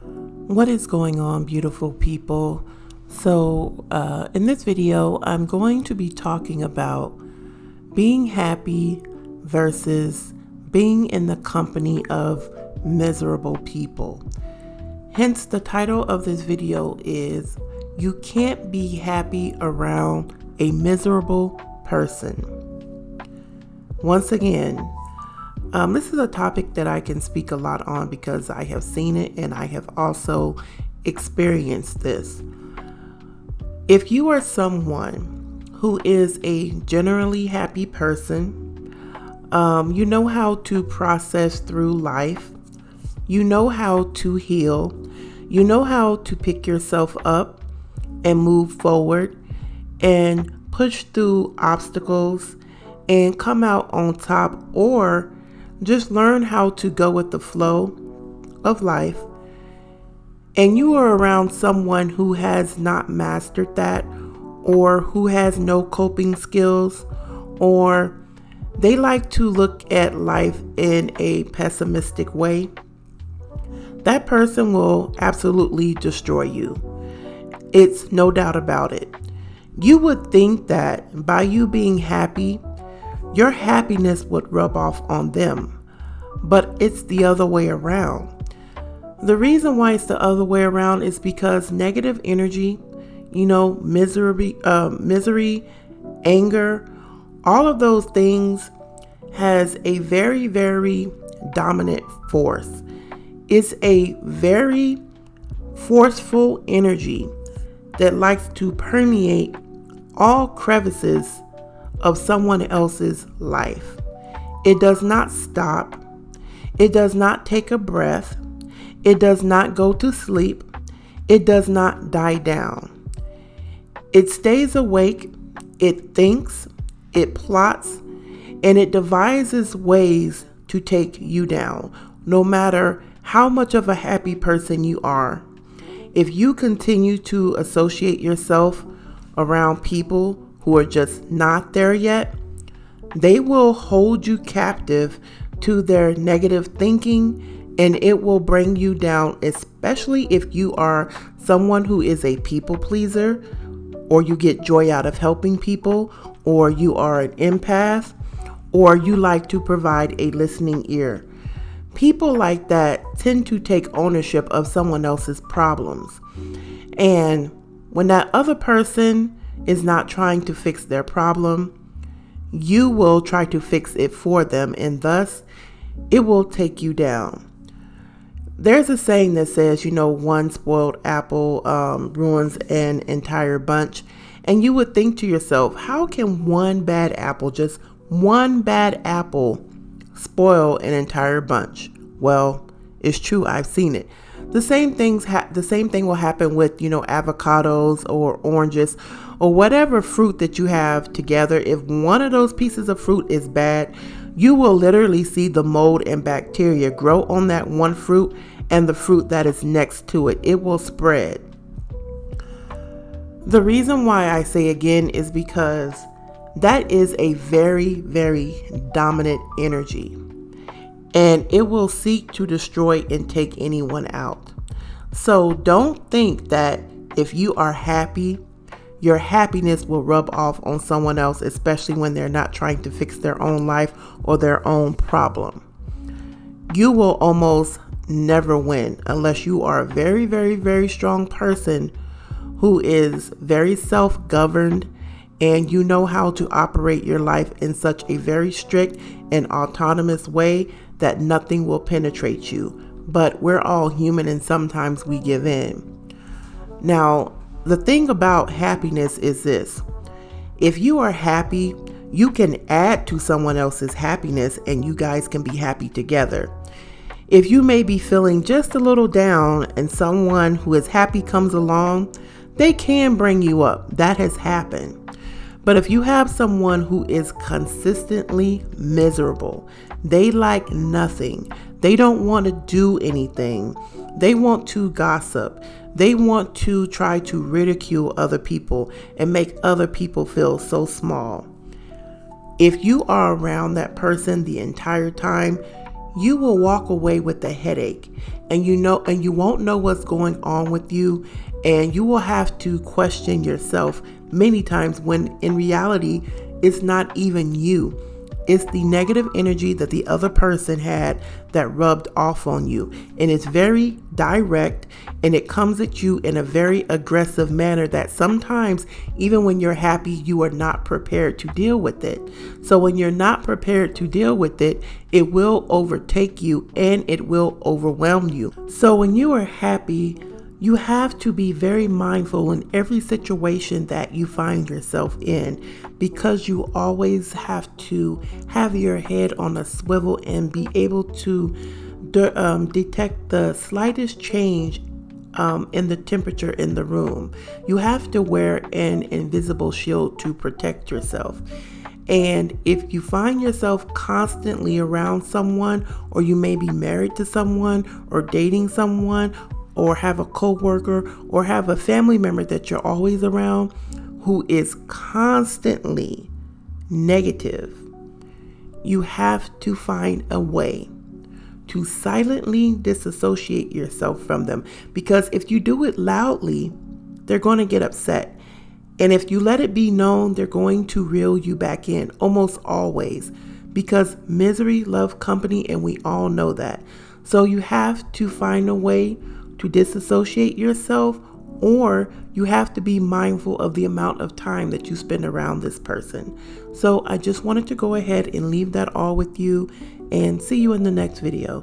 What is going on, beautiful people? In this video, I'm going to be talking about being happy versus being in the company of miserable people. Hence, the title of this video is You Can't Be Happy Around a Miserable Person. Once again, this is a topic that I can speak a lot on because I have seen it and I have also experienced this. If you are someone who is a generally happy person, you know how to process through life, you know how to heal, you know how to pick yourself up and move forward and push through obstacles and come out on top, or just learn how to go with the flow of life, and you are around someone who has not mastered that, or who has no coping skills, or they like to look at life in a pessimistic way, that person will absolutely destroy you. It's no doubt about it. You would think that by you being happy, your happiness would rub off on them, but it's the other way around. The reason why it's the other way around is because negative energy, misery, anger, all of those things has a very, very dominant force. It's a very forceful energy that likes to permeate all crevices of someone else's life. It does not stop. It does not take a breath. It does not go to sleep. It does not die down. It stays awake. It thinks, it plots, and it devises ways to take you down, no matter how much of a happy person you are. If you continue to associate yourself around people who are just not there yet, they will hold you captive to their negative thinking, and it will bring you down, especially if you are someone who is a people pleaser, or you get joy out of helping people, or you are an empath, or you like to provide a listening ear. People like that tend to take ownership of someone else's problems. And when that other person is not trying to fix their problem, you will try to fix it for them, and thus it will take you down. There's a saying that says, one spoiled apple ruins an entire bunch. And you would think to yourself, how can just one bad apple spoil an entire bunch? Well, it's true. I've seen it. The same thing will happen with, avocados or oranges or whatever fruit that you have together. If one of those pieces of fruit is bad, you will literally see the mold and bacteria grow on that one fruit and the fruit that is next to it. It will spread. The reason why I say again is because that is a very, very dominant energy, and it will seek to destroy and take anyone out. So don't think that if you are happy, your happiness will rub off on someone else, especially when they're not trying to fix their own life or their own problem. You will almost never win unless you are a very, very, very strong person who is very self-governed, and you know how to operate your life in such a very strict and autonomous way that nothing will penetrate you. But we're all human, and sometimes we give in. Now, the thing about happiness is this. If you are happy, you can add to someone else's happiness, and you guys can be happy together. If you may be feeling just a little down and someone who is happy comes along, they can bring you up. That has happened. But if you have someone who is consistently miserable, they like nothing, they don't want to do anything, they want to gossip, they want to try to ridicule other people and make other people feel so small. If you are around that person the entire time, you will walk away with a headache, and you won't know what's going on with you, and you will have to question yourself many times when in reality it's not even you. It's the negative energy that the other person had that rubbed off on you. And it's very direct, and it comes at you in a very aggressive manner that sometimes, even when you're happy, you are not prepared to deal with it. So when you're not prepared to deal with it, it will overtake you and it will overwhelm you. So when you are happy, you have to be very mindful in every situation that you find yourself in, because you always have to have your head on a swivel and be able to detect the slightest change in the temperature in the room. You have to wear an invisible shield to protect yourself. And if you find yourself constantly around someone, or you may be married to someone or dating someone, or have a coworker or have a family member that you're always around who is constantly negative, you have to find a way to silently disassociate yourself from them. Because if you do it loudly, they're going to get upset. And if you let it be known, they're going to reel you back in almost always, because misery loves company, and we all know that. So you have to find a way to disassociate yourself, or you have to be mindful of the amount of time that you spend around this person. So I just wanted to go ahead and leave that all with you, and see you in the next video.